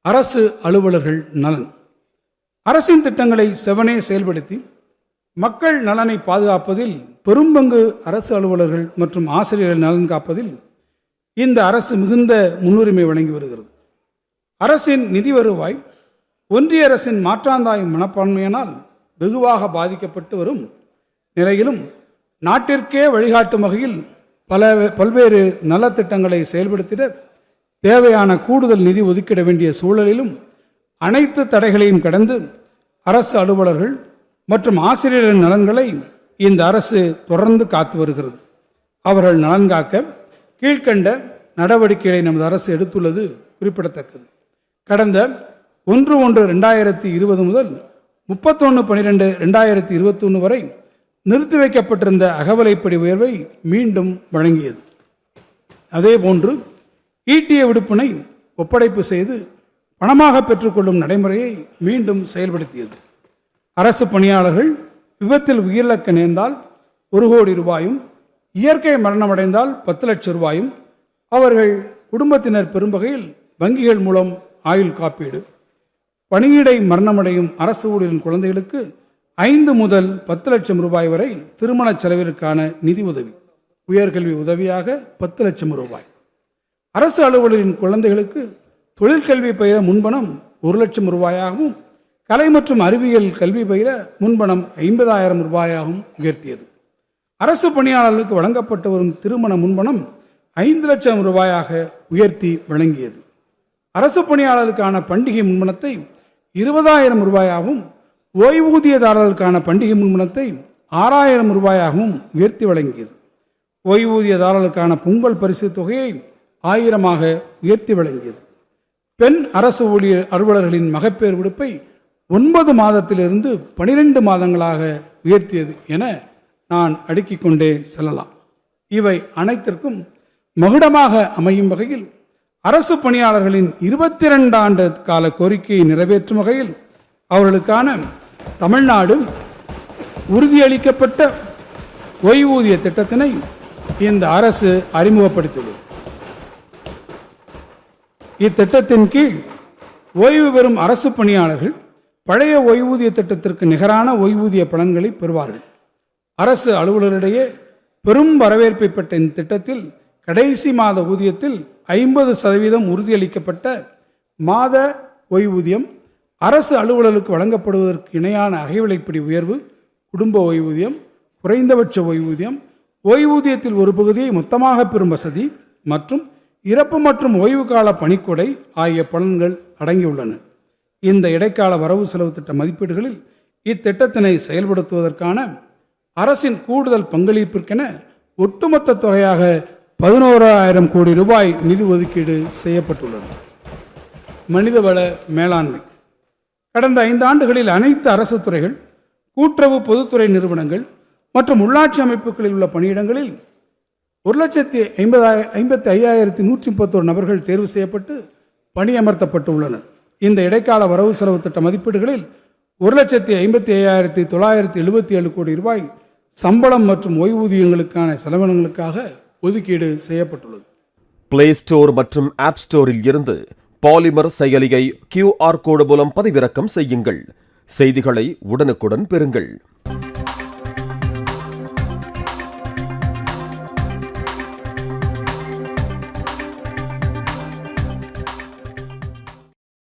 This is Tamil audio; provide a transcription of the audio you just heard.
அரசு அலுவலர்கள் நலன். அரசின் திட்டங்களை செவனே செயல்படுத்தி மக்கள் நலனை பாதுகாப்பதில் பெரும்பங்கு அரசு அலுவலர்கள் மற்றும் ஆசிரியர்கள் நலன் காப்பதில் இந்த அரசு மிகுந்த முன்னுரிமை வழங்கி வருகிறது. அரசின் நிதி வருவாய் ஒன்றிய அரசின் மாற்றாந்தாய் மனப்பான்மையினால் வெகுவாக பாதிக்கப்பட்டு வரும் நிலையிலும் நாட்டிற்கே வழிகாட்டும் வகையில் பல்வேறு நலத்திட்டங்களை செயல்படுத்திட தேவையான கூடுதல் நிதி ஒதுக்கிட வேண்டிய சூழலிலும் அனைத்து தடைகளையும் கடந்து அரசு அலுவலர்கள் மற்றும் ஆசிரியர்களின் நலன்களை இந்த அரசு தொடர்ந்து காத்து வருகிறது. அவர்கள் நலன் காக்க கீழ்கண்ட நடவடிக்கைகளை நமது அரசு எடுத்துள்ளது குறிப்பிடத்தக்கது. கடந்த 1/1/2020 முதல் 31/12/2021 வரை நிறுத்தி வைக்கப்பட்டிருந்த அகவிலைப்படி உயர்வை மீண்டும் வழங்கியது. அதேபோன்று ஈட்டிய விடுப்பினை ஒப்படைப்பு செய்து பணமாக பெற்றுக்கொள்ளும் நடைமுறையை மீண்டும் செயல்படுத்தியது. அரசு பணியாளர்கள் விபத்தில் உயிரிழக்க நேர்ந்தால் 1 கோடி ரூபாயும், இயற்கை மரணமடைந்தால் 10 லட்சம் ரூபாயும், அவர்கள் குடும்பத்தினர் பெறும் வகையில் வங்கிகள் மூலம் ஆயுள் காப்பீடு, பணியிடை மரணமடையும் அரசு ஊழியரின் குழந்தைகளுக்கு 5 முதல் 10 லட்சம் ரூபாய் வரை திருமண செலவிற்கான நிதி உதவி, உயர்கல்வி உதவியாக 10 லட்சம் ரூபாய், அரசு அலுவலரின் குழந்தைகளுக்கு தொழிற்கல்வி பயில முன்பணம் 1 லட்சம் ரூபாயாகவும், கலை மற்றும் அறிவியல் கல்வி பயில முன்பணம் 50,000 ரூபாயாகவும் உயர்த்தியது. அரசு பணியாளர்களுக்கு வழங்கப்பட்டு வரும் திருமண முன்பணம் 5 லட்சம் ரூபாயாக உயர்த்தி வழங்கியது. அரசு பணியாளர்களுக்கான பண்டிகை முன்பணத்தை 20,000 ரூபாயாகவும், ஓய்வூதியதாரர்களுக்கான பண்டிகை முன்பணத்தை 6,000 ரூபாயாகவும் உயர்த்தி வழங்கியது. ஓய்வூதியதாரர்களுக்கான பொங்கல் பரிசு தொகையை 1000ஆக உயர்த்தி வழங்கியது. பெண் அரசு ஊழியர் அலுவலர்களின் மகப்பேறு விடுப்பை 9 மாதத்திலிருந்து 12 மாதங்களாக உயர்த்தியது என நான் அடுக்கிக் கொண்டே செல்லலாம். இவை அனைத்திற்கும் மகுடமாக அமையும் வகையில் அரசு பணியாளர்களின் 22 ஆண்டு கால கோரிக்கையை நிறைவேற்றும் வகையில் அவர்களுக்கான தமிழ்நாடு உறுதியளிக்கப்பட்ட ஓய்வூதிய திட்டத்தினை இந்த அரசு அறிமுகப்படுத்தியுள்ளது. இத்திட்டத்தின் கீழ் ஓய்வு பெறும் அரசு பணியாளர்கள் பழைய ஓய்வூதிய திட்டத்திற்கு நிகரான ஓய்வூதிய பலன்களை பெறுவார்கள். அரசு அலுவலரிடையே பெரும் வரவேற்பை பெற்ற இந்த திட்டத்தில் கடைசி மாத ஊதியத்தில் 50% உறுதியளிக்கப்பட்ட மாத ஓய்வூதியம், அரசு அலுவலருக்கு வழங்கப்படுவதற்கு இணையான அகவிலைப்படி உயர்வு, குடும்ப ஓய்வூதியம், குறைந்தபட்ச ஓய்வூதியம், ஓய்வூதியத்தில் ஒரு பகுதியை மொத்தமாக பெறும் வசதி மற்றும் இறப்பு மற்றும் ஓய்வு கால பணிக்கொடை ஆகிய பலன்கள் அடங்கியுள்ளன. இந்த இடைக்கால வரவு செலவு திட்ட மதிப்பீடுகளில் இத்திட்டத்தினை செயல்படுத்துவதற்கான அரசின் கூடுதல் பங்களிப்பிற்கென ஒட்டுமொத்த தொகையாக 11,000 கோடி ரூபாய் நிதி ஒதுக்கீடு செய்யப்பட்டுள்ளது. மனிதவள மேலாண்மை. கடந்த 5 ஆண்டுகளில் அனைத்து அரசு துறைகள், கூட்டுறவு பொதுத்துறை நிறுவனங்கள் மற்றும் உள்ளாட்சி அமைப்புகளில் உள்ள பணியிடங்களில் 1,55,131 நபர்கள் தேர்வு செய்யப்பட்டு பணியமர்த்தப்பட்டு உள்ளனர். இந்த இடைக்கால வரவு செலவு திட்ட மதிப்பீடுகளில் 1,55,977 கோடி ரூபாய் சம்பளம் மற்றும் ஓய்வூதியங்களுக்கான செலவினங்களுக்காக ஒதுக்கீடு செய்யப்பட்டுள்ளது. பிளே ஸ்டோர் மற்றும் ஆப் ஸ்டோரில் இருந்து பாலிமர் செயலியை QR கோடு மூலம் பதிவிறக்கம் செய்யுங்கள். செய்திகளை உடனுக்குடன் பெறுங்கள்.